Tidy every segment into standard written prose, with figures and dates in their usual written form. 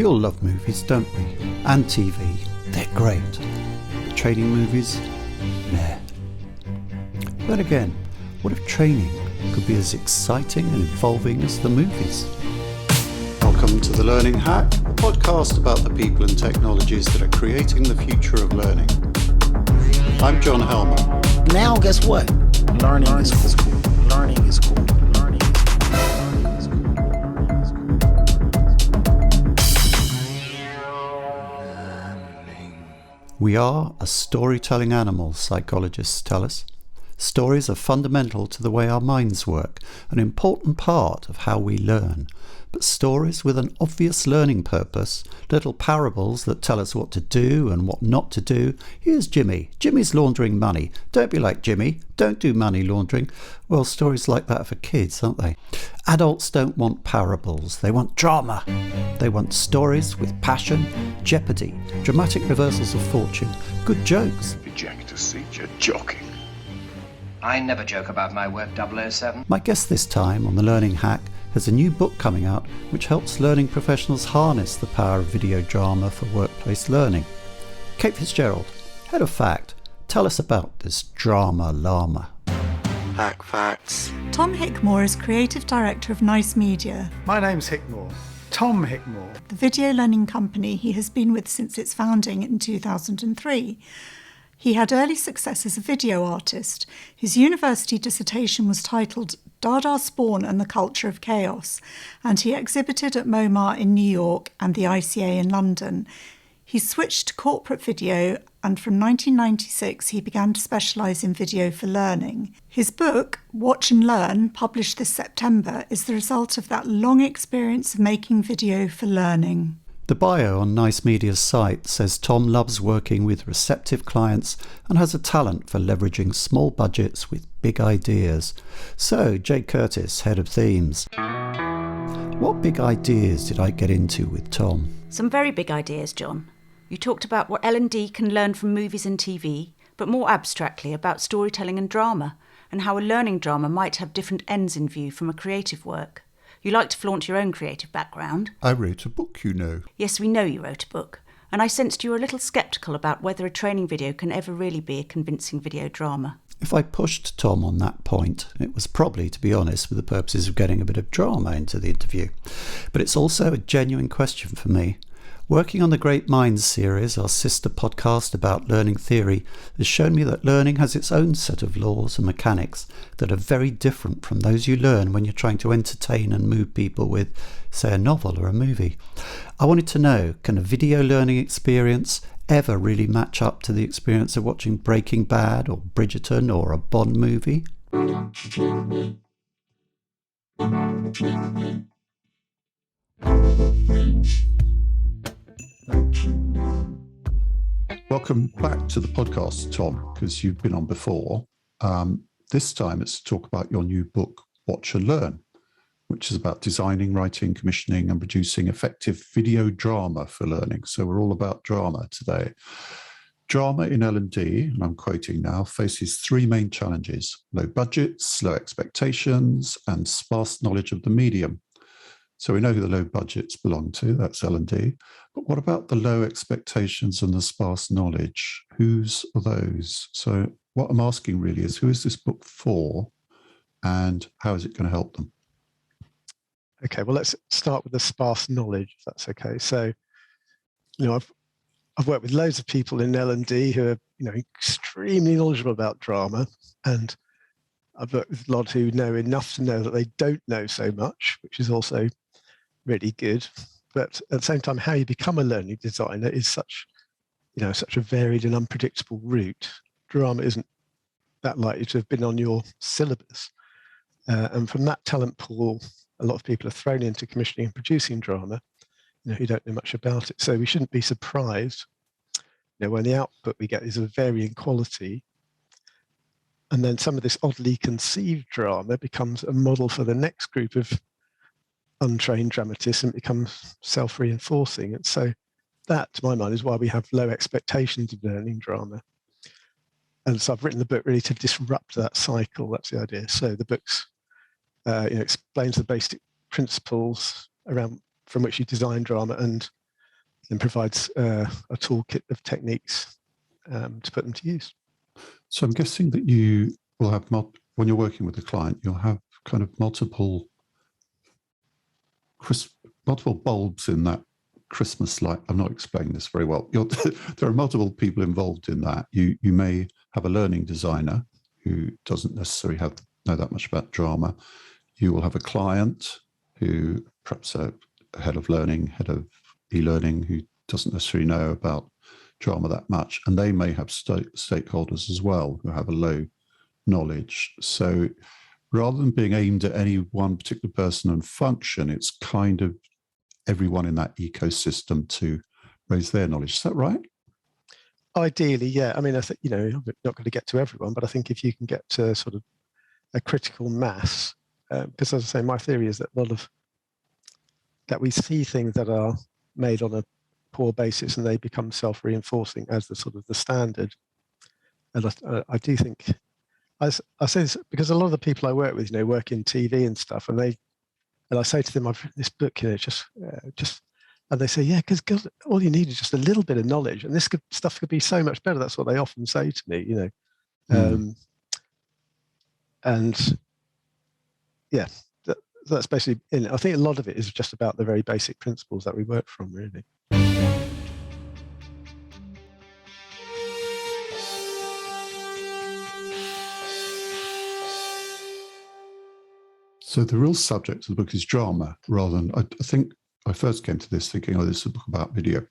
We all love movies, don't we? And TV. They're great. But training movies? Meh. Then again, what if training could be as exciting and involving as the movies? Welcome to The Learning Hack, a podcast about the people and technologies that are creating the future of learning. I'm John Helmer. Now guess what? Learning is cool. Learning is cool. Learning is cool. We are a storytelling animal, psychologists tell us. Stories are fundamental to the way our minds work, an important part of how we learn. But stories with an obvious learning purpose, little parables that tell us what to do and what not to do. Here's Jimmy. Jimmy's laundering money. Don't be like Jimmy. Don't do money laundering. Well, stories like that are for kids, aren't they? Adults don't want parables. They want drama. They want stories with passion, jeopardy, dramatic reversals of fortune, good jokes. Eject a seat, you're joking. I never joke about my work, 007. My guest this time on The Learning Hack has a new book coming out which helps learning professionals harness the power of video drama for workplace learning. Kate Fitzgerald, Head of Fact, tell us about this drama Lama. Hack facts. Tom Hickmore is Creative Director of Nice Media, My name's Hickmore, Tom Hickmore. the video learning company he has been with since its founding in 2003. He had early success as a video artist. His university dissertation was titled Dada Spawn and the Culture of Chaos, and he exhibited at MoMA in New York and the ICA in London. He switched to corporate video, and from 1996 he began to specialise in video for learning. His book, Watch and Learn, published this September, is the result of that long experience of making video for learning. The bio on Nice Media's site says Tom loves working with receptive clients and has a talent for leveraging small budgets with big ideas. So, Jay Curtis, Head of Themes. What big ideas did I get into with Tom? Some very big ideas, John. You talked about what L&D can learn from movies and TV, but more abstractly about storytelling and drama, and how a learning drama might have different ends in view from a creative work. You like to flaunt your own creative background. I wrote a book, you know. Yes, we know you wrote a book, and I sensed you were a little sceptical about whether a training video can ever really be a convincing video drama. If I pushed Tom on that point, it was probably, to be honest, for the purposes of getting a bit of drama into the interview. But it's also a genuine question for me. Working on the Great Minds series, our sister podcast about learning theory, has shown me that learning has its own set of laws and mechanics that are very different from those you learn when you're trying to entertain and move people with, say, a novel or a movie. I wanted to know, can a video learning experience ever really match up to the experience of watching Breaking Bad or Bridgerton or a Bond movie? Welcome back to the podcast, Tom, because you've been on before. This time it's to talk about your new book, Watch and Learn, which is about designing, writing, commissioning and producing effective video drama for learning. So we're all about drama today. Drama in L&D, and I'm quoting now, faces three main challenges: low budgets, low expectations, and sparse knowledge of the medium. So we know who the low budgets belong to, that's L&D. But what about the low expectations and the sparse knowledge? Whose are those? So what I'm asking really is, who is this book for and how is it going to help them? Okay, well, let's start with the sparse knowledge, if that's okay. So, I've worked with loads of people in L&D who are, extremely knowledgeable about drama, and I've worked with a lot who know enough to know that they don't know so much, which is also really good. But at the same time, how you become a learning designer is such a varied and unpredictable route. Drama isn't that likely to have been on your syllabus. And from that talent pool, a lot of people are thrown into commissioning and producing drama, who don't know much about it. So we shouldn't be surprised, when the output we get is of varying quality. And then some of this oddly conceived drama becomes a model for the next group of untrained dramatists and becomes self-reinforcing. And so that, to my mind, is why we have low expectations of learning drama. And so I've written the book really to disrupt that cycle. That's the idea. So the book's explains the basic principles around from which you design drama and then provides a toolkit of techniques to put them to use. So I'm guessing that you will have, when you're working with a client, you'll have kind of multiple bulbs in that Christmas light. I'm not explaining this very well. There are multiple people involved in that. You may have a learning designer who doesn't necessarily know that much about drama. You will have a client who perhaps a head of learning, head of e-learning, who doesn't necessarily know about drama that much. And they may have stakeholders as well who have a low knowledge. So rather than being aimed at any one particular person and function, it's kind of everyone in that ecosystem to raise their knowledge. Is that right? Ideally, yeah. I mean, I think, I'm not going to get to everyone, but I think if you can get to sort of a critical mass, because as I say, my theory is that that we see things that are made on a poor basis and they become self-reinforcing as the sort of the standard. And I do think, I say this because a lot of the people I work with, work in TV and stuff, and I say to them, I've written this book, just, and they say, yeah, because all you need is just a little bit of knowledge, and stuff could be so much better. That's what they often say to me, and yeah, that's basically in it. I think a lot of it is just about the very basic principles that we work from, really. So the real subject of the book is drama, rather than, I think I first came to this thinking, this is a book about video.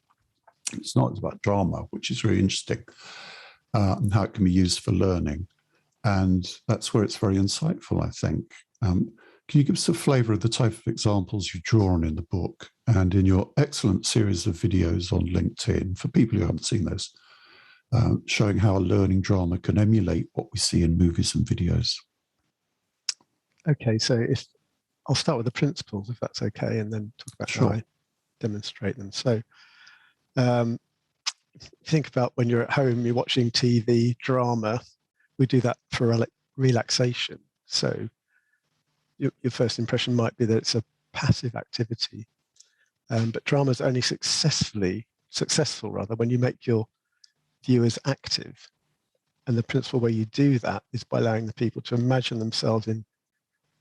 It's not, it's about drama, which is really interesting, and how it can be used for learning. And that's where it's very insightful, I think. Can you give us a flavour of the type of examples you draw on in the book and in your excellent series of videos on LinkedIn, for people who haven't seen those, showing how a learning drama can emulate what we see in movies and videos? Okay, so I'll start with the principles, if that's okay, and then talk about how I demonstrate them. So think about when you're at home, you're watching TV, drama. We do that for relaxation. So your first impression might be that it's a passive activity, but drama is only successful when you make your viewers active. And the principle where you do that is by allowing the people to imagine themselves in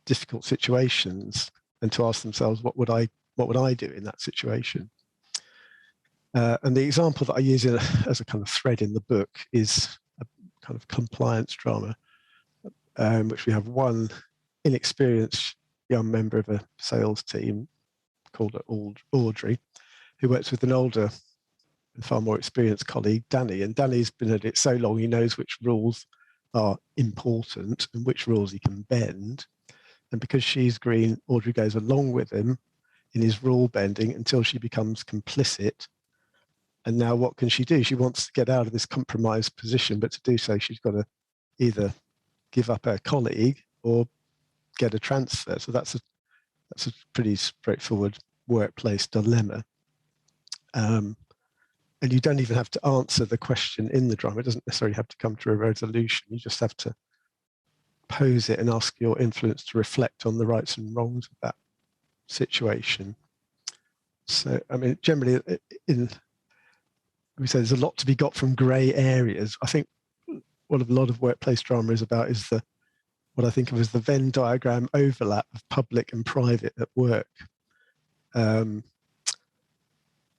difficult situations and to ask themselves, what would I do in that situation? And the example that I use as a kind of thread in the book is a kind of compliance drama, which we have one inexperienced young member of a sales team called Audrey, who works with an older and far more experienced colleague, Danny. And Danny's been at it so long, he knows which rules are important and which rules he can bend. And because she's green, Audrey goes along with him in his rule bending until she becomes complicit. And now what can she do? She wants to get out of this compromised position, but to do so, she's got to either give up her colleague or get a transfer. So that's a pretty straightforward workplace dilemma. And you don't even have to answer the question in the drama. It doesn't necessarily have to come to a resolution. You just have to pose it and ask your influence to reflect on the rights and wrongs of that situation. So, I mean, generally, we say there's a lot to be got from grey areas. I think what a lot of workplace drama is about is what I think of as the Venn diagram overlap of public and private at work. And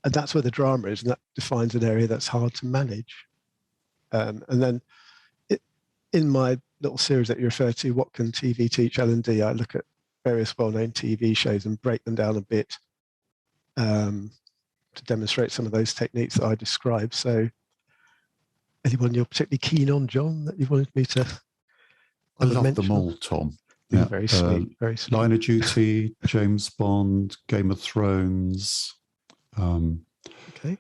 that's where the drama is, and that defines an area that's hard to manage. And then in my little series that you refer to, What Can TV Teach L&D, I look at various well-known TV shows and break them down a bit to demonstrate some of those techniques that I described. So anyone you're particularly keen on, John, that you wanted me to I love them all, Tom. Yeah, very sweet, very sweet. Line of Duty, James Bond, Game of Thrones. Okay.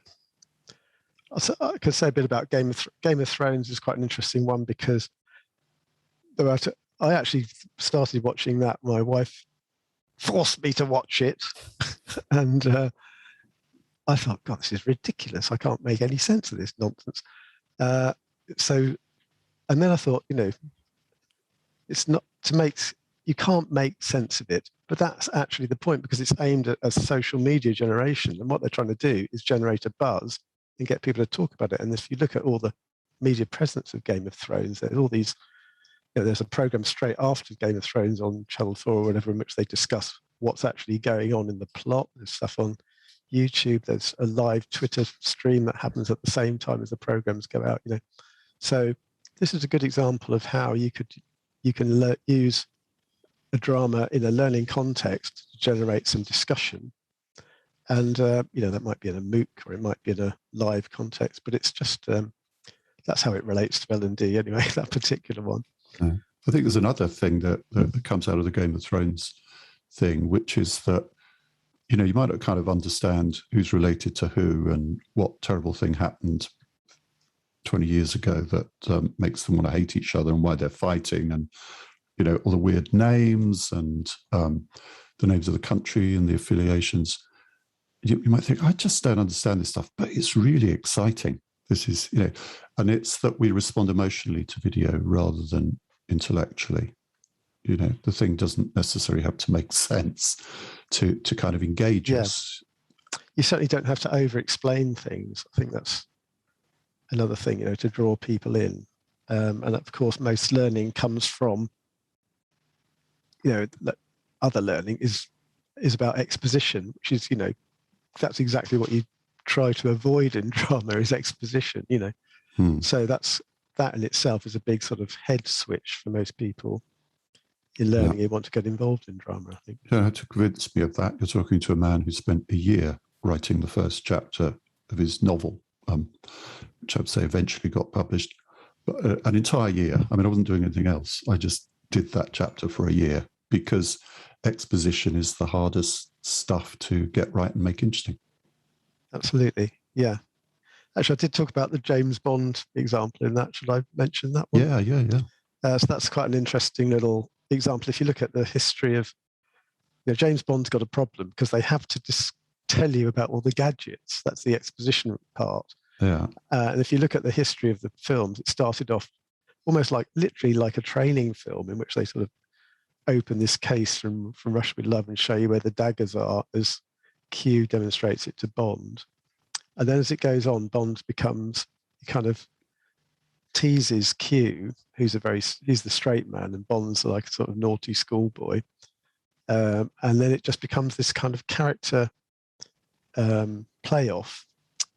I could say a bit about Game of Thrones is quite an interesting one because I actually started watching that. My wife forced me to watch it, and I thought, God, this is ridiculous. I can't make any sense of this nonsense. And then I thought, it's not to make. You can't make sense of it But that's actually the point, because it's aimed at a social media generation. And what they're trying to do is generate a buzz and get people to talk about it. And if you look at all the media presence of Game of Thrones, there's all these, there's a program straight after Game of Thrones on Channel 4 or whatever, in which they discuss what's actually going on in the plot. There's stuff on YouTube. There's a live Twitter stream that happens at the same time as the programs go out. So this is a good example of how you can use a drama in a learning context to generate some discussion. And that might be in a MOOC or it might be in a live context, but it's just that's how it relates to L&D anyway, that particular one. I think there's another thing that comes out of the Game of Thrones thing, which is that you might not kind of understand who's related to who and what terrible thing happened 20 years ago that makes them want to hate each other and why they're fighting, and all the weird names and the names of the country and the affiliations. You might think, I just don't understand this stuff, but it's really exciting. This is, and it's that we respond emotionally to video rather than intellectually. The thing doesn't necessarily have to make sense to kind of engage us. You certainly don't have to over-explain things. I think that's another thing, to draw people in. And of course, most learning comes from, other learning is about exposition, which is, that's exactly what you try to avoid in drama, is exposition, So that in itself is a big sort of head switch for most people in learning who want to get involved in drama, I think. You don't have to convince me of that. You're talking to a man who spent a year writing the first chapter of his novel, which I would say eventually got published. But an entire year. I mean, I wasn't doing anything else. I just did that chapter for a year because exposition is the hardest stuff to get right and make interesting. Absolutely, yeah. Actually, I did talk about the James Bond example in that. Should I mention that one? Yeah. So that's quite an interesting little example. If you look at the history of, James Bond's got a problem because they have to just tell you about all the gadgets. That's the exposition part. Yeah. And if you look at the history of the films, it started off almost literally like a training film in which they sort of open this case from Russia with Love and show you where the daggers are as Q demonstrates it to Bond. And then as it goes on, Bond becomes kind of teases Q, who's the straight man, and Bond's like a sort of naughty schoolboy. And then it just becomes this kind of character playoff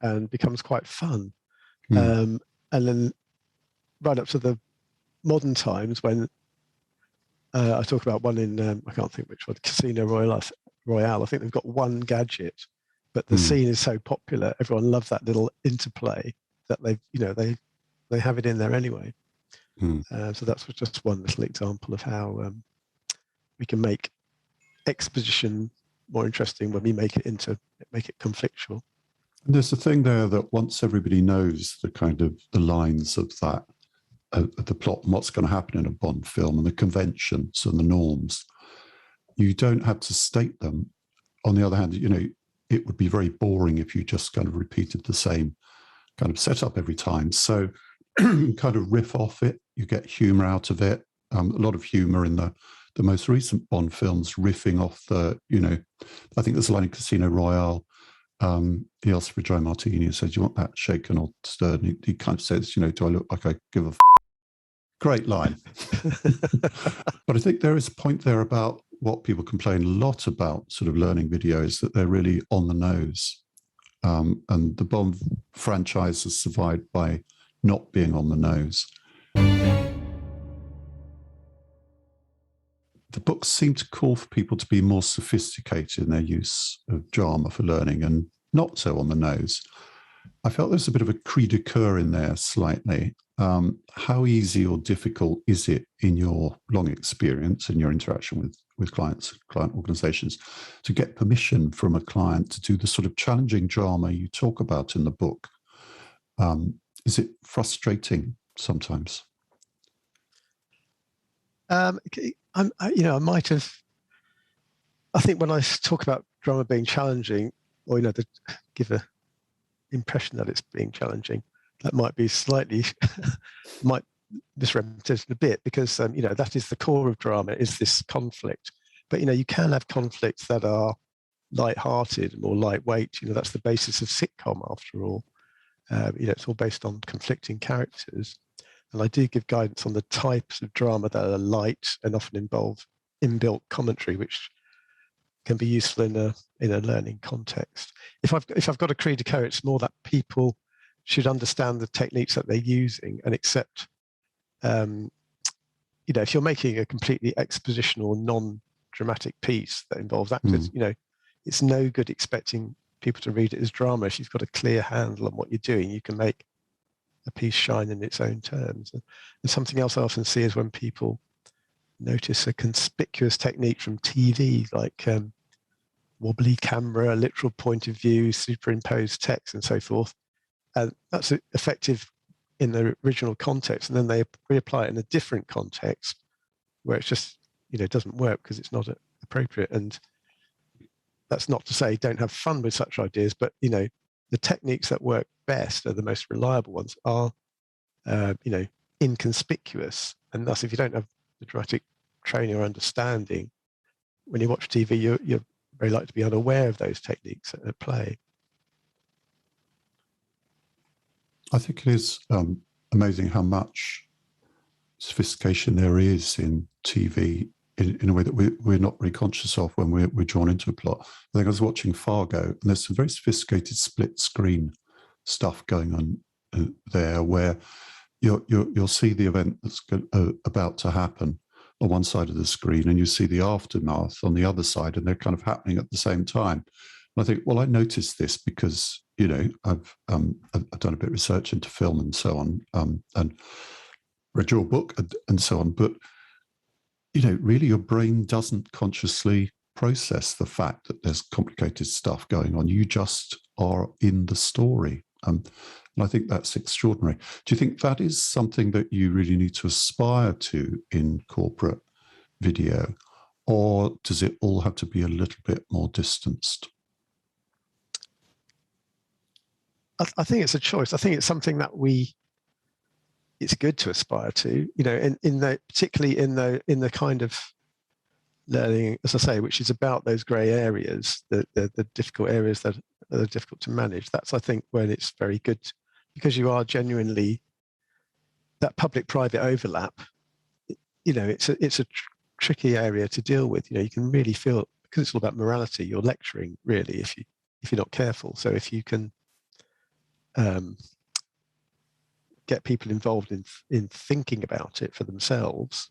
and becomes quite fun. And then right up to the modern times when I talk about one in, I can't think which one, Casino Royale. I think they've got one gadget, but the scene is so popular, everyone loves that little interplay that they have it in there anyway. So that's just one little example of how we can make exposition more interesting when we make it conflictual. And there's a thing there that once everybody knows the lines of that, the plot and what's going to happen in a Bond film and the conventions and the norms, you don't have to state them. On the other hand, it would be very boring if you just kind of repeated the same kind of setup every time. So kind of riff off it, you get humor out of it. A lot of humor in the most recent Bond films, riffing off I think there's a line in Casino Royale. He asks for a dry martini and says, "Do you want that shaken or stirred?" And he kind of says, "Do I look like I give a f-?" Great line. But I think there is a point there about what people complain a lot about sort of learning videos, that they're really on the nose. And the Bond franchise has survived by not being on the nose. The books seem to call for people to be more sophisticated in their use of drama for learning and not so on the nose. I felt there's a bit of a cri de coeur in there slightly. How easy or difficult is it in your long experience and your interaction with client organizations to get permission from a client to do the sort of challenging drama you talk about in the book? Is it frustrating sometimes? I might have. I think when I talk about drama being challenging, or to give an impression that it's being challenging, that might be slightly might misrepresent a bit, because that is the core of drama, is this conflict But, you can have conflicts that are light-hearted, more lightweight. That's the basis of sitcom, after all. It's all based on conflicting characters. And I do give guidance on the types of drama that are light and often involve inbuilt commentary, which can be useful in a learning context. If I've got to create a code, it's more that people should understand the techniques that they're using and accept. If you're making a completely expositional, non-dramatic piece that involves actors, it's no good expecting people to read it as drama. If you've got a clear handle on what you're doing, you can make a piece shine in its own terms. And something else I often see is when people notice a conspicuous technique from TV, like wobbly camera, literal point of view, superimposed text, and so forth. And that's effective in the original context, and then they reapply it in a different context where it's just, doesn't work because it's not appropriate. And that's not to say don't have fun with such ideas, but the techniques that work best are the most reliable ones are inconspicuous. And thus, if you don't have the dramatic training or understanding, when you watch TV, you're very likely to be unaware of those techniques at play. I think it is amazing how much sophistication there is in TV in a way that we're not really conscious of when we're drawn into a plot. I think I was watching Fargo, and there's some very sophisticated split screen stuff going on there, where you'll see the event that's about to happen on one side of the screen, and you see the aftermath on the other side, and they're kind of happening at the same time. And I think, well, I noticed this because I've done a bit of research into film and so on, and read your book and so on, but really your brain doesn't consciously process the fact that there's complicated stuff going on. You just are in the story. And I think that's extraordinary. Do you think that is something that you really need to aspire to in corporate video, or does it all have to be a little bit more distanced? I think it's a choice. I think it's something that it's good to aspire to, particularly in the kind of learning, as I say, which is about those grey areas, the difficult areas that are difficult to manage. That's, I think, when it's very good, because you are genuinely that public-private overlap. It's a tricky area to deal with. You can really feel, because it's all about morality. You're lecturing, really, if you're not careful. So if you can get people involved in thinking about it for themselves,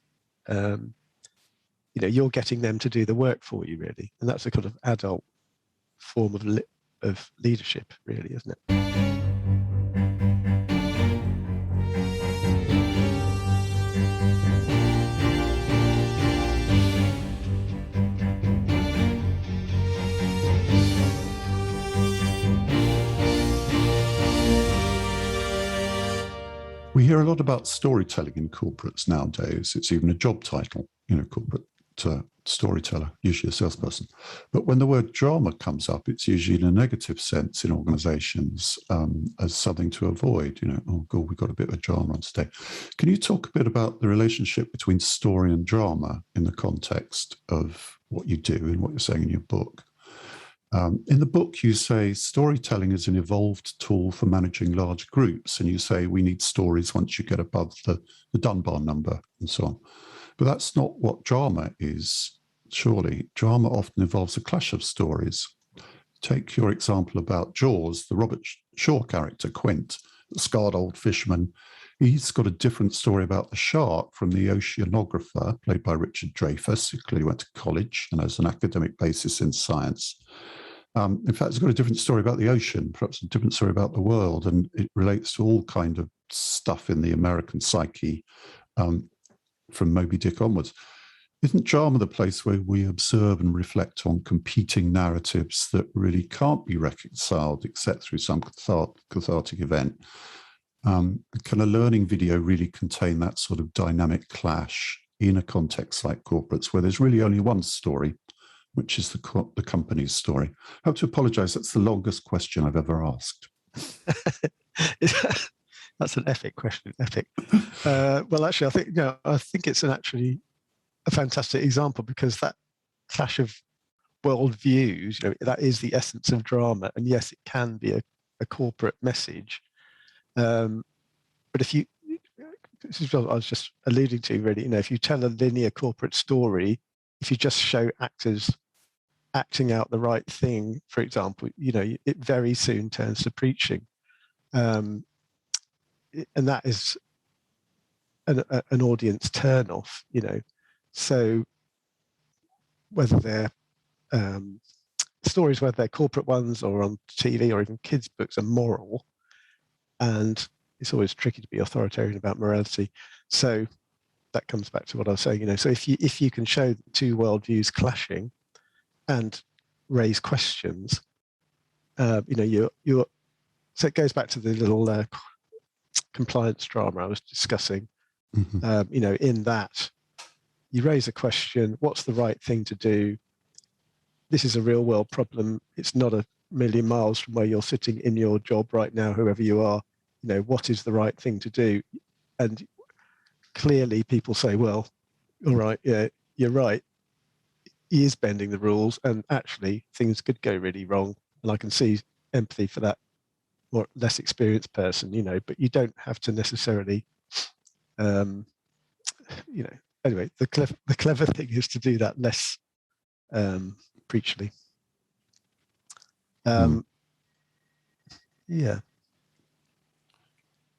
you're getting them to do the work for you, really. And that's a kind of adult form of leadership, really, isn't it? We hear a lot about storytelling in corporates nowadays. It's even a job title, corporate storyteller, usually a salesperson. But when the word drama comes up, it's usually in a negative sense in organizations, as something to avoid. Oh, God, we've got a bit of drama on today. Can you talk a bit about the relationship between story and drama in the context of what you do and what you're saying in your book? In the book, you say storytelling is an evolved tool for managing large groups, and you say we need stories once you get above the Dunbar number and so on. But that's not what drama is, surely. Drama often involves a clash of stories. Take your example about Jaws, the Robert Shaw character, Quint, the scarred old fisherman. He's got a different story about the shark from the oceanographer, played by Richard Dreyfuss, who clearly went to college and has an academic basis in science. In fact, it's got a different story about the ocean, perhaps a different story about the world, and it relates to all kind of stuff in the American psyche from Moby Dick onwards. Isn't drama the place where we observe and reflect on competing narratives that really can't be reconciled except through some cathartic event? Can a learning video really contain that sort of dynamic clash in a context like corporates, where there's really only one story, which is the company's story? I have to apologize. That's the longest question I've ever asked. That's an epic question. Epic. Well, actually, I think it's actually a fantastic example, because that clash of world views, that is the essence of drama. And yes, it can be a corporate message. But if you, this is what I was just alluding to, really, if you tell a linear corporate story, if you just show actors acting out the right thing, for example, it very soon turns to preaching. And that is an audience turn-off, So whether they're stories, whether they're corporate ones or on TV or even kids' books, are moral. And it's always tricky to be authoritarian about morality. So that comes back to what I was saying, so if you can show two worldviews clashing and raise questions, you're so it goes back to the little compliance drama I was discussing. Mm-hmm. In that you raise a question, what's the right thing to do? This is a real world problem. It's not a million miles from where you're sitting in your job right now, whoever you are. What is the right thing to do? And clearly people say, well, all right, yeah, you're right. He is bending the rules, and actually things could go really wrong. And I can see empathy for that more less experienced person, but you don't have to necessarily, anyway, the clever thing is to do that less preachily. Yeah.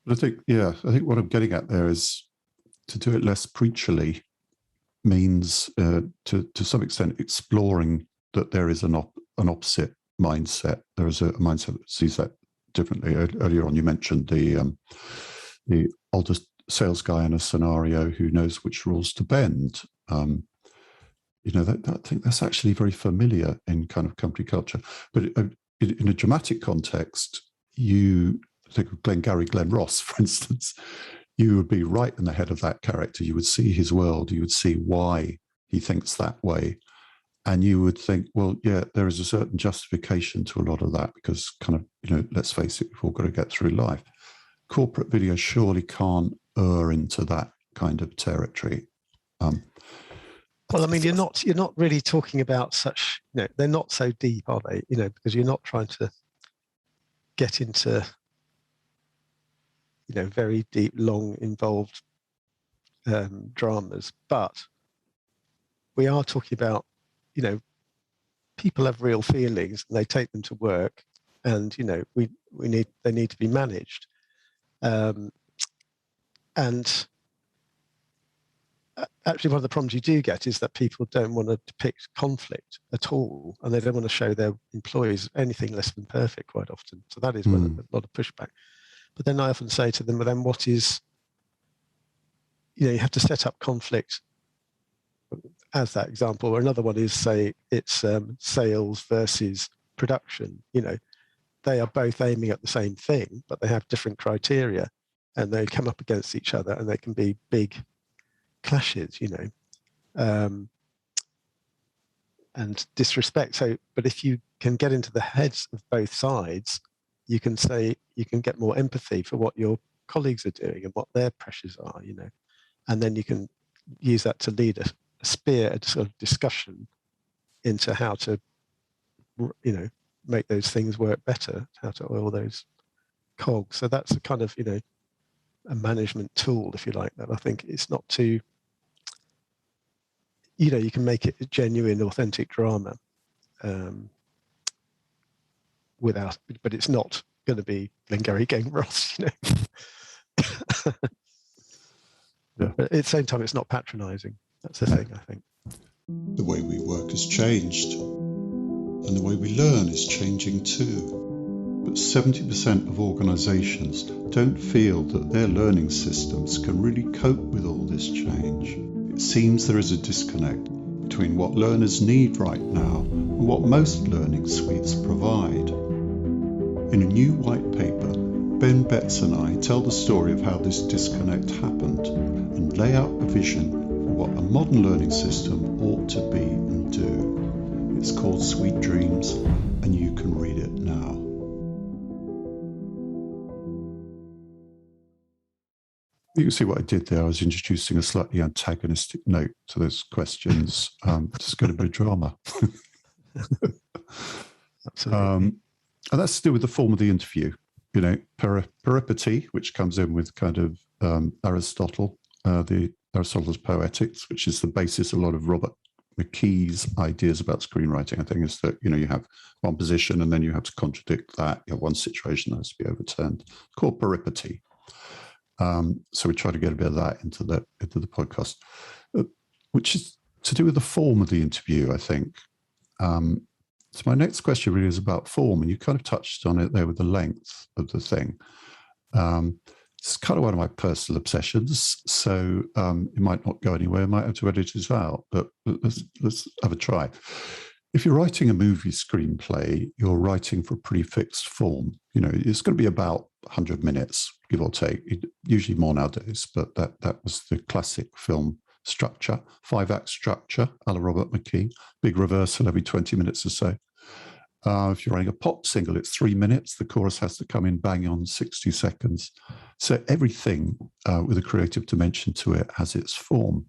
But I think what I'm getting at there is to do it less preachily means to some extent exploring that there is an opposite mindset. There is a mindset that sees that differently. Earlier on, you mentioned the older sales guy in a scenario who knows which rules to bend. I think that's actually very familiar in kind of company culture. But in a dramatic context, you think of Glenn Ross, for instance, you would be right in the head of that character. You would see his world. You would see why he thinks that way. And you would think, well, yeah, there is a certain justification to a lot of that because kind of, let's face it, we've all got to get through life. Corporate video surely can't err into that kind of territory. Well, I mean, you're not really talking about such, they're not so deep, are they? Because you're not trying to get into, very deep, long, involved dramas. But we are talking about, people have real feelings and they take them to work, and they need to be managed. And actually, one of the problems you do get is that people don't want to depict conflict at all, and they don't want to show their employees anything less than perfect quite often. So that is where a lot of pushback. But then I often say to them, well, then what is, you have to set up conflict as that example, or another one is, say, it's sales versus production. They are both aiming at the same thing, but they have different criteria, and they come up against each other, and they can be big clashes, and disrespect. So, but if you can get into the heads of both sides, you can get more empathy for what your colleagues are doing and what their pressures are, and then you can use that to lead a sort of discussion into how to, make those things work better, how to oil those cogs. So that's a kind of, a management tool, if you like, that I think it's not too, you can make it a genuine, authentic drama but it's not going to be Glengarry Gang Ross, Yeah. But at the same time, it's not patronizing. That's the thing, I think. The way we work has changed, and the way we learn is changing too. But 70% of organisations don't feel that their learning systems can really cope with all this change. It seems there is a disconnect between what learners need right now and what most learning suites provide. In a new white paper, Ben Betts and I tell the story of how this disconnect happened and lay out a vision for what a modern learning system ought to be and do. It's called Sweet Dreams, and you can read it now. You can see what I did there. I was introducing a slightly antagonistic note to those questions. Just got a bit of drama. Absolutely. And that's to do with the form of the interview. You know, peripety, which comes in with kind of Aristotle, Aristotle's Poetics, which is the basis of a lot of Robert McKee's ideas about screenwriting. I think is that, you know, you have one position and then you have to contradict that. You have one situation that has to be overturned. It's called peripety. So we try to get a bit of that into the podcast, which is to do with the form of the interview, I think. So my next question really is about form, and you kind of touched on it there with the length of the thing. It's kind of one of my personal obsessions, so it might not go anywhere. I might have to edit it out, but let's have a try. If you're writing a movie screenplay, you're writing for a pretty fixed form. You know, it's going to be about 100 minutes, give or take. Usually more nowadays, but that was the classic film structure, 5-act structure, a la Robert McKee, big reversal every 20 minutes or so. If you're running a pop single, it's 3 minutes. The chorus has to come in bang on 60 seconds. So everything with a creative dimension to it has its form.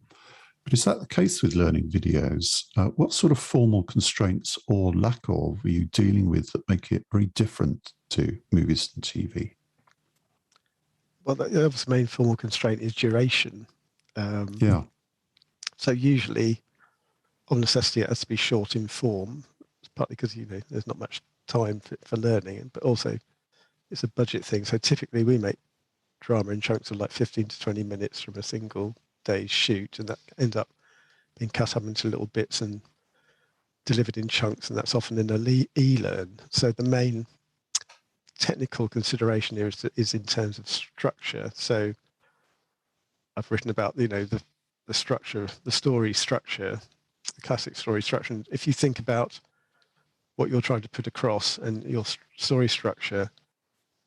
But is that the case with learning videos? What sort of formal constraints or lack of are you dealing with that make it very different to movies and TV? Well, the other main formal constraint is duration. Yeah. So usually, of necessity, it has to be short in form. It's partly because, you know, there's not much time for learning, but also it's a budget thing. So typically we make drama in chunks of like 15 to 20 minutes from a single day's shoot, and that ends up being cut up into little bits and delivered in chunks, and that's often in a e-learn. So the main technical consideration here is in terms of structure. So I've written about, you know, the structure, the story structure, the classic story structure. And if you think about what you're trying to put across and your story structure,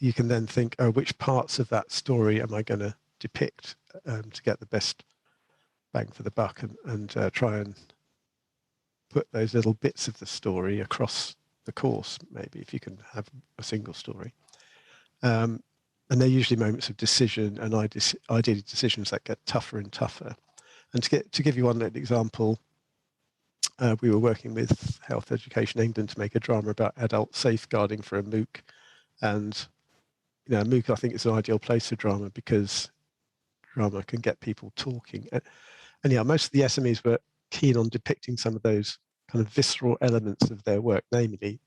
you can then think, oh, which parts of that story am I going to depict to get the best bang for the buck, and try and put those little bits of the story across the course, maybe, if you can have a single story. And they're usually moments of decision, and ideally decisions that get tougher and tougher. And to give you one example, we were working with Health Education England to make a drama about adult safeguarding for a MOOC. And, you know, a MOOC, I think, is an ideal place for drama because drama can get people talking. And yeah, most of the SMEs were keen on depicting some of those kind of visceral elements of their work, namely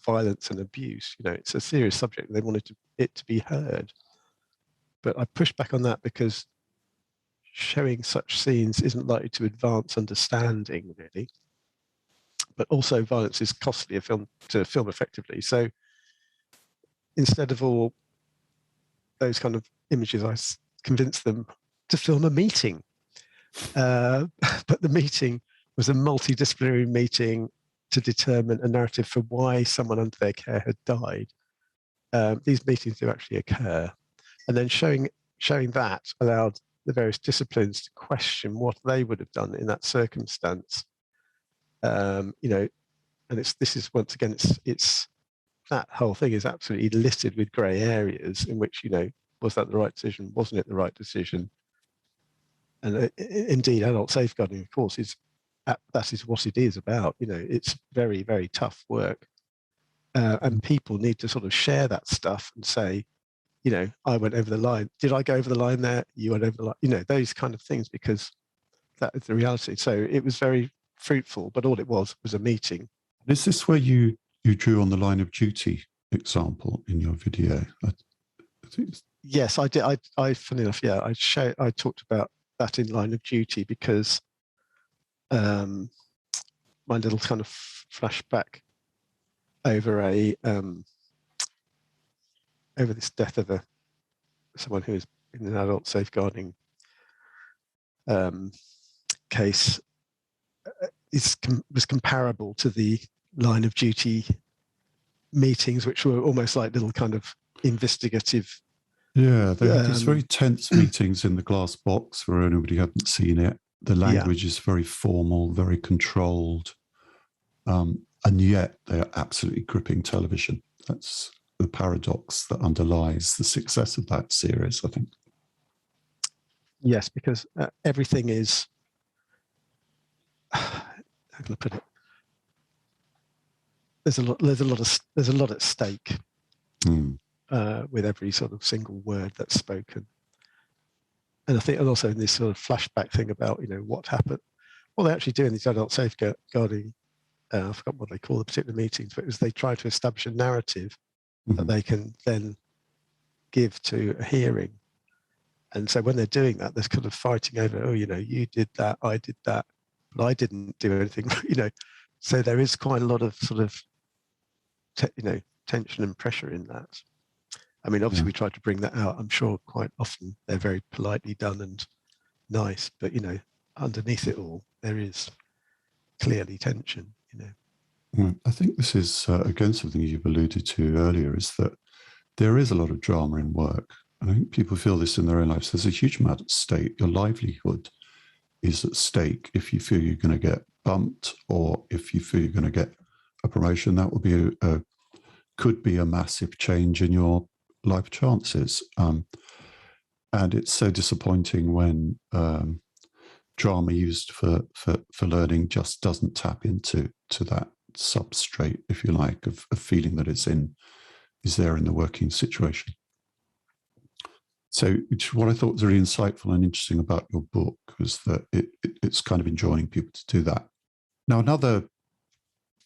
violence and abuse. You know, it's a serious subject. They wanted it to be heard. But I pushed back on that because showing such scenes isn't likely to advance understanding, really. But also violence is costly to film effectively. So instead of all those kind of images, I convinced them to film a meeting. But the meeting was a multidisciplinary meeting to determine a narrative for why someone under their care had died. These meetings do actually occur. And then showing that allowed the various disciplines to question what they would have done in that circumstance. You know, and this is once again, it's that whole thing is absolutely littered with grey areas in which, you know, was that the right decision? Wasn't it the right decision? And indeed, adult safeguarding, of course, that is what it is about. You know, it's very, very tough work, and people need to sort of share that stuff and say, you know, I went over the line. Did I go over the line there? You went over the line. You know, those kind of things, because that is the reality. So it was very fruitful, but all it was a meeting. Is this where you drew on the line of duty example in your video? I think Yes, I did. I funny enough, yeah, I talked about that in Line of Duty because my little kind of flashback over over this death of someone who is in an adult safeguarding case was comparable to the Line of Duty meetings, which were almost like little kind of investigative. Yeah, they had these very tense meetings in the glass box for anybody who hadn't seen it. The language is very formal, very controlled, and yet they are absolutely gripping television. That's the paradox that underlies the success of that series, I think. Yes, because everything is. How can I put it? There's a lot at stake with every sort of single word that's spoken. And I think, and also in this sort of flashback thing about, what happened, what they actually do in these adult safeguarding, I forgot what they call the particular meetings, but it was they try to establish a narrative that they can then give to a hearing. And so when they're doing that, there's kind of fighting over, you did that, I did that, but I didn't do anything, So there is quite a lot of sort of, tension and pressure in that. I mean, obviously we try to bring that out. I'm sure quite often they're very politely done and nice, but, underneath it all, there is clearly tension, I think this is, again, something you've alluded to earlier, is that there is a lot of drama in work. And I think people feel this in their own lives. There's a huge amount at stake. Your livelihood is at stake. If you feel you're going to get bumped, or if you feel you're going to get a promotion, that will be could be a massive change in your life chances. And it's so disappointing when drama used for learning just doesn't tap into that substrate, if you like, of feeling that is there in the working situation. So what I thought was really insightful and interesting about your book was that it's kind of enjoining people to do that. Now, another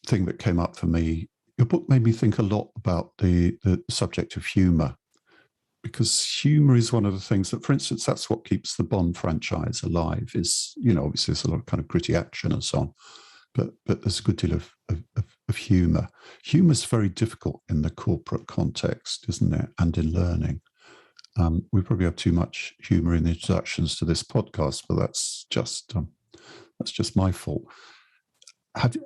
thing that came up for me, your book made me think a lot about the subject of humour, because humour is one of the things that, for instance, that's what keeps the Bond franchise alive. Is, obviously there's a lot of kind of gritty action and so on, but there's a good deal of humour. Humour is very difficult in the corporate context, isn't it? And in learning. We probably have too much humour in the introductions to this podcast, but that's just my fault. Do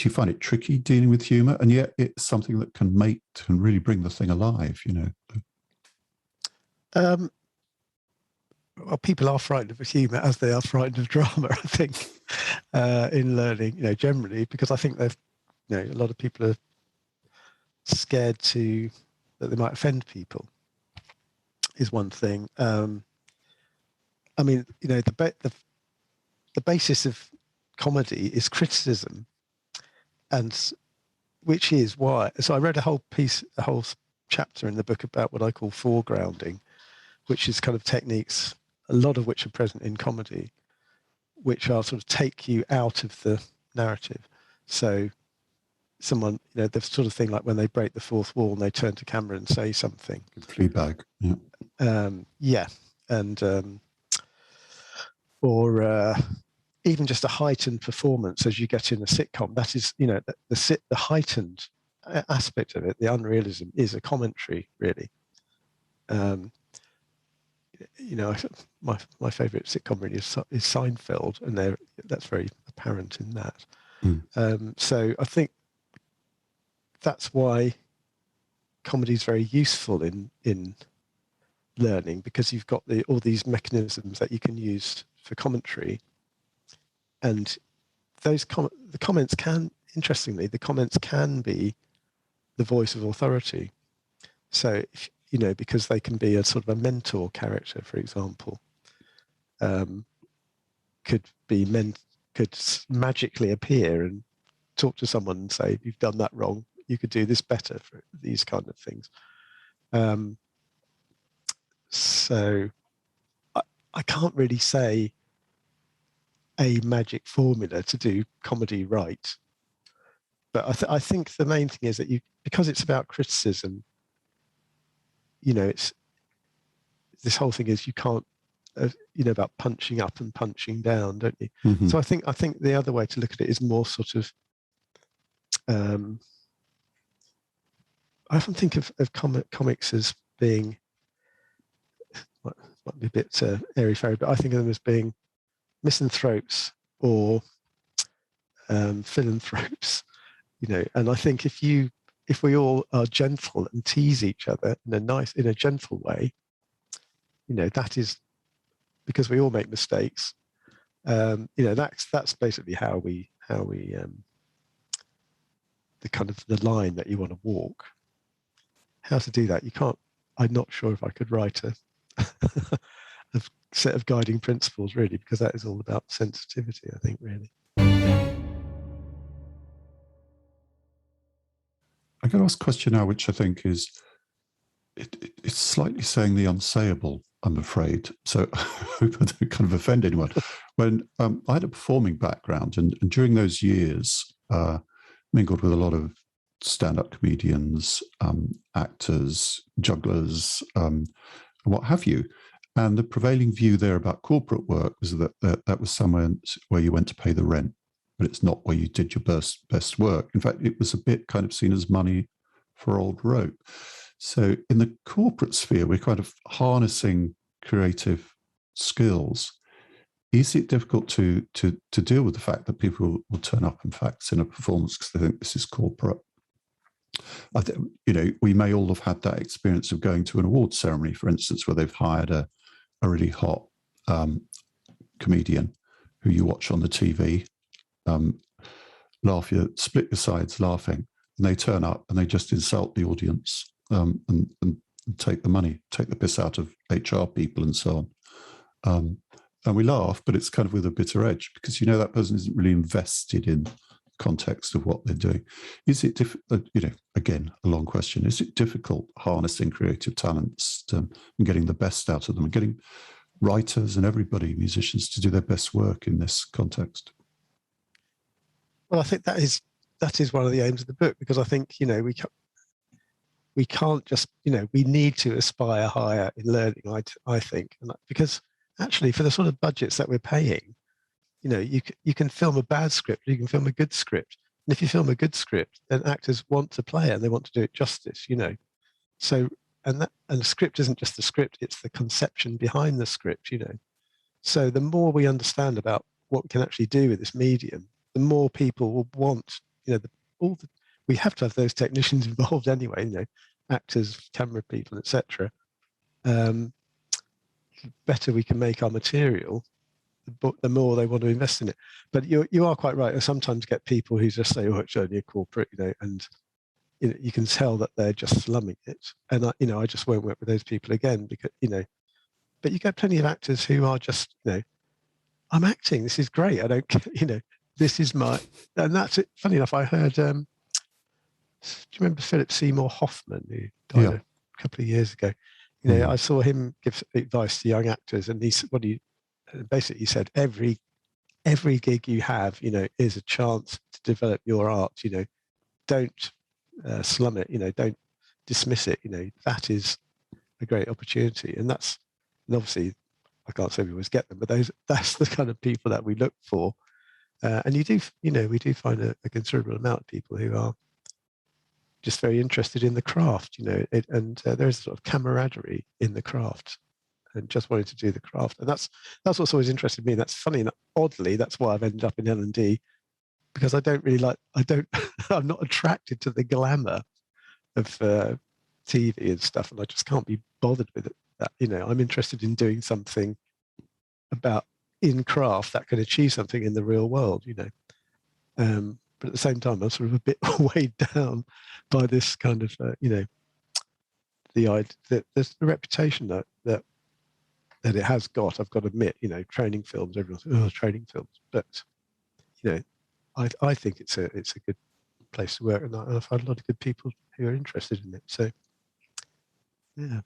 you find it tricky dealing with humour? And yet it's something that can really bring the thing alive, Well, people are frightened of humour as they are frightened of drama, I think, in learning, generally, because I think a lot of people are scared that they might offend people, is one thing. I mean, the basis of comedy is criticism, and which is why. So I read a whole chapter in the book about what I call foregrounding, which is kind of techniques, a lot of which are present in comedy, which are sort of take you out of the narrative. So someone, the sort of thing like when they break the fourth wall and they turn to camera and say something. Fleabag, yeah. And or even just a heightened performance as you get in a sitcom. That is, the heightened aspect of it, the unrealism, is a commentary, really. My favourite sitcom really is Seinfeld, and that's very apparent in that. So I think that's why comedy is very useful in learning, because you've got all these mechanisms that you can use for commentary, and the comments can be the voice of authority. So because they can be a sort of a mentor character, for example, could magically appear and talk to someone and say, "You've done that wrong. You could do this better," for these kind of things. So I can't really say a magic formula to do comedy right, but I think the main thing is that because it's about criticism, it's this whole thing is you can't, about punching up and punching down, don't you? Mm-hmm. So I think the other way to look at it is more sort of, I often think of comics as being, might be a bit airy-fairy, but I think of them as being misanthropes or philanthropes, and I think if we all are gentle and tease each other in a gentle way, that is because we all make mistakes. That's basically how we the kind of the line that you want to walk. How to do that? You can't. I'm not sure if I could write a set of guiding principles, really, because that is all about sensitivity, I think, really. I'm going to ask a question now, which I think is, it's slightly saying the unsayable, I'm afraid. So I hope I don't kind of offend anyone. When I had a performing background, and during those years, mingled with a lot of stand-up comedians, actors, jugglers, and what have you. And the prevailing view there about corporate work was that was somewhere where you went to pay the rent, but it's not where you did your best work. In fact, it was a bit kind of seen as money for old rope. So in the corporate sphere, we're kind of harnessing creative skills. Is it difficult to deal with the fact that people will turn up, in fact, in a performance because they think this is corporate? I think, we may all have had that experience of going to an awards ceremony, for instance, where they've hired a really hot comedian who you watch on the TV, split your sides laughing, and they turn up and they just insult the audience and take the money, take the piss out of HR people and so on. And we laugh, but it's kind of with a bitter edge because that person isn't really invested in the context of what they're doing. Is it again, a long question, is it difficult harnessing creative talents and getting the best out of them and getting writers and everybody, musicians, to do their best work in this context? Well, I think that is one of the aims of the book, because I think, we can't just, we need to aspire higher in learning, I think, and because actually for the sort of budgets that we're paying, you can film a bad script, you can film a good script. And if you film a good script, then actors want to play it and they want to do it justice, So, and the script isn't just the script, it's the conception behind the script, So the more we understand about what we can actually do with this medium, the more people will want, we have to have those technicians involved anyway, actors, camera people, etc. Better we can make our material, the more they want to invest in it. But you are quite right. I sometimes get people who just say, "Oh, it's only a corporate," and you can tell that they're just slumming it. And I just won't work with those people again because But you get plenty of actors who are just, I'm acting. This is great. I don't, this is my, and that's it. Funny enough, I heard. Do you remember Philip Seymour Hoffman, who died a couple of years ago? I saw him give advice to young actors, and he basically said every gig you have, is a chance to develop your art. Don't slum it. Don't dismiss it. That is a great opportunity, and obviously I can't say we always get them, but that's the kind of people that we look for. And we do find a considerable amount of people who are just very interested in the craft, and there's a sort of camaraderie in the craft and just wanting to do the craft. And that's what's always interested me. That's funny, and oddly, that's why I've ended up in L&D, because I'm not attracted to the glamour of TV and stuff, and I just can't be bothered with it. I'm interested in doing something in craft that can achieve something in the real world, but at the same time, I'm sort of a bit weighed down by this kind of, the reputation that it has got. I've got to admit, training films, everyone's training films, but I think it's a good place to work, and I've had a lot of good people who are interested in it. So, yeah.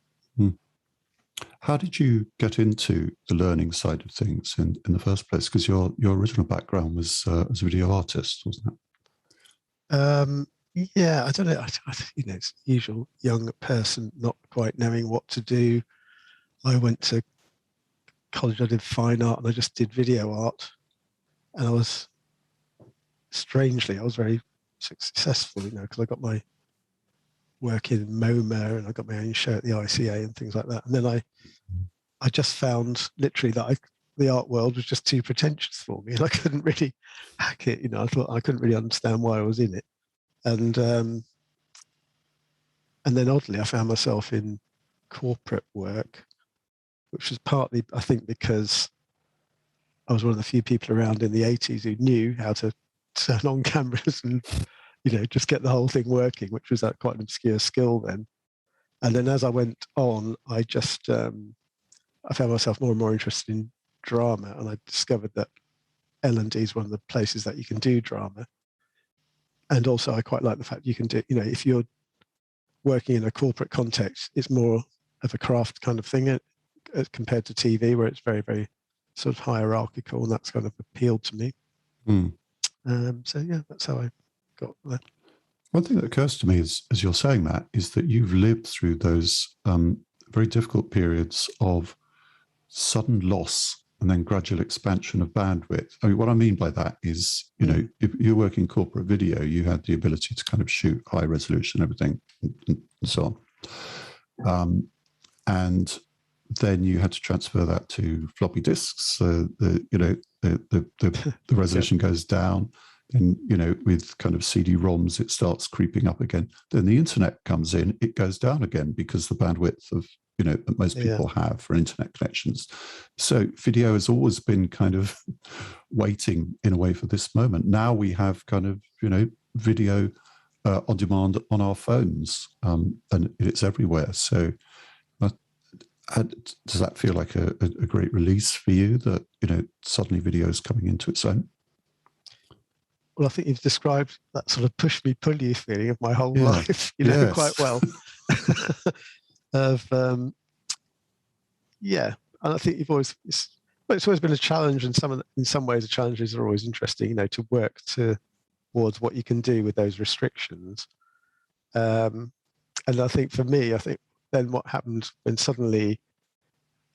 How did you get into the learning side of things in the first place? Because your original background was as a video artist, wasn't it? Yeah, I don't know. It's the usual young person not quite knowing what to do. I went to college, I did fine art, and I just did video art. And I was very successful, because I got my work in MoMA and I got my own show at the ICA and things like that. And then I just found literally that the art world was just too pretentious for me, and I couldn't really hack it. I thought I couldn't really understand why I was in it. And then oddly, I found myself in corporate work, which was partly, I think, because I was one of the few people around in the 80s who knew how to turn on cameras and, just get the whole thing working, which was quite an obscure skill then. And then as I went on, I just I found myself more and more interested in drama, and I discovered that L&D is one of the places that you can do drama. And also, I quite like the fact you can do, if you're working in a corporate context, it's more of a craft kind of thing compared to TV, where it's very, very sort of hierarchical, and that's kind of appealed to me. So yeah, that's how I got there. One thing that occurs to me as you're saying that is that you've lived through those very difficult periods of sudden loss and then gradual expansion of bandwidth. I mean, what I mean by that is, if you're working corporate video, you had the ability to kind of shoot high resolution, everything, and so on. And then you had to transfer that to floppy disks. The resolution goes down. And, with kind of CD-ROMs, it starts creeping up again. Then the internet comes in, it goes down again because the bandwidth of, that most people have for internet connections. So video has always been kind of waiting in a way for this moment. Now we have kind of, video on demand on our phones, and it's everywhere. So does that feel like a great release for you that, suddenly video is coming into its own? Well, I think you've described that sort of push me, pull you feeling of my whole life, quite well. And I think you've always, it's always been a challenge, and in some ways the challenges are always interesting, to work towards what you can do with those restrictions. And I think for me, then what happened when suddenly,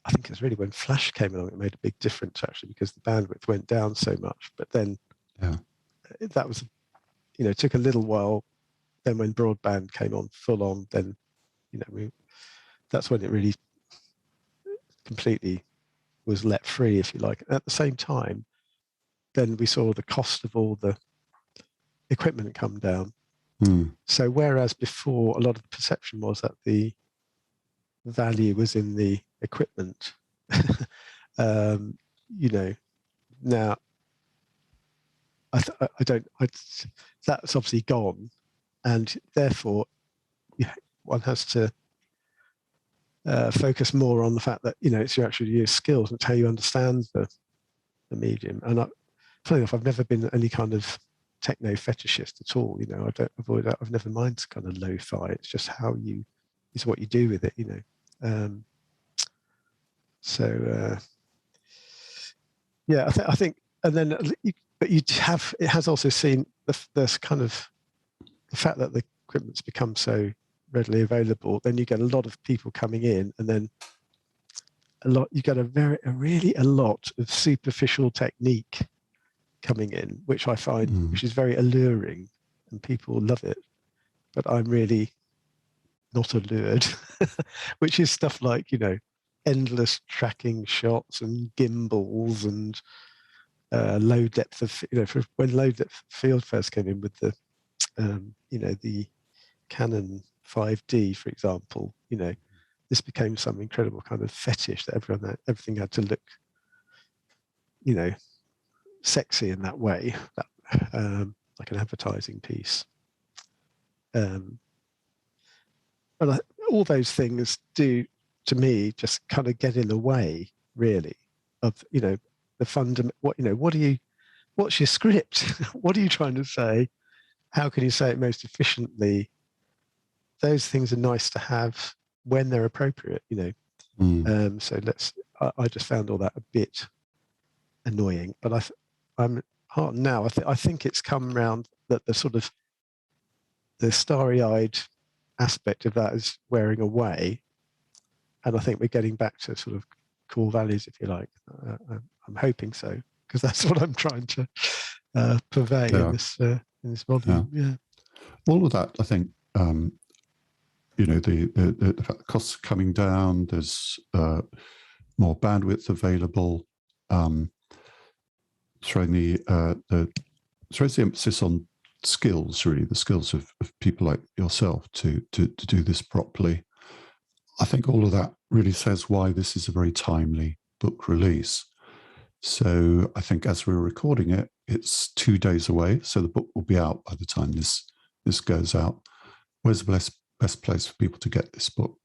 I think it's really when Flash came along, it made a big difference actually, because the bandwidth went down so much. But then that was, took a little while. Then when broadband came on full on, then, that's when it really completely was let free, if you like. At the same time, then we saw the cost of all the equipment come down. So whereas before a lot of the perception was that the value was in the equipment, now that's obviously gone, and therefore one has to focus more on the fact that it's your skills, and it's how you understand the medium. And funny enough, I've never been any kind of techno fetishist at all. I don't avoid that. I've never minded kind of lo-fi. It's just it's what you do with it. I think, and then but it has also seen this kind of the fact that the equipment's become so readily available. Then you get a lot of people coming in, and then you get a lot of superficial technique coming in, which I find which is very alluring, and people love it. But I'm really not allured, which is stuff like endless tracking shots and gimbals and low depth of when low depth field first came in with the the Canon 5D, for example. This became some incredible kind of fetish that everything had to look sexy in that way, like an advertising piece. But all those things do, to me, just kind of get in the way, really, of the fundamental. What's your script? What are you trying to say? How can you say it most efficiently? Those things are nice to have when they're appropriate, So I just found all that a bit annoying, but I'm heartened now. I think it's come round that the sort of the starry-eyed aspect of that is wearing away, and I think we're getting back to sort of core values, if you like. I'm hoping so, because that's what I'm trying to purvey in this volume. Yeah. All of that, I think. The fact the costs are coming down. There's more bandwidth available. Throws the emphasis on skills, really, the skills of people like yourself to do this properly. I think all of that really says why this is a very timely book release. So I think as we're recording it, it's 2 days away, so the book will be out by the time this goes out. Where's the best place for people to get this book?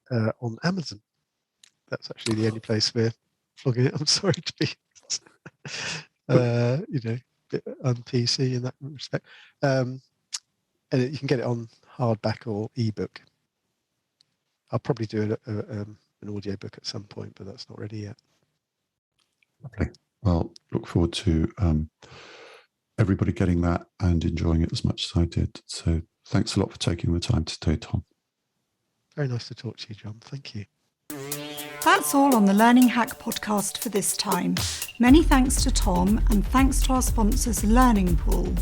On Amazon. that's actually the only place we're flogging it. I'm sorry to be, bit on PC in that respect. And you can get it on hardback or ebook. I'll probably do an audiobook at some point, but that's not ready yet. Lovely. Well, look forward to everybody getting that and enjoying it as much as I did. So thanks a lot for taking the time today, Tom. Very nice to talk to you, John. Thank you. That's all on the Learning Hack podcast for this time. Many thanks to Tom, and thanks to our sponsors Learning Pool.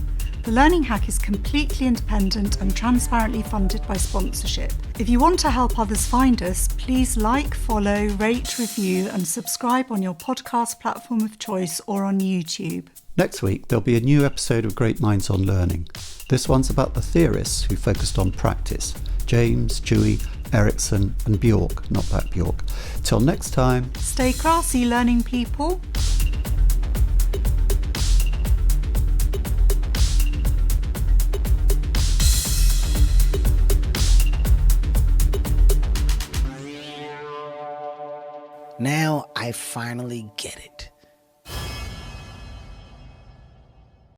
The Learning Hack is completely independent and transparently funded by sponsorship. If you want to help others find us, please like, follow, rate, review and subscribe on your podcast platform of choice or on YouTube. Next week, there'll be a new episode of Great Minds on Learning. This one's about the theorists who focused on practice. James, Dewey, Erickson and Bjork, not that Bjork. Till next time. Stay classy, learning people. Now I finally get it.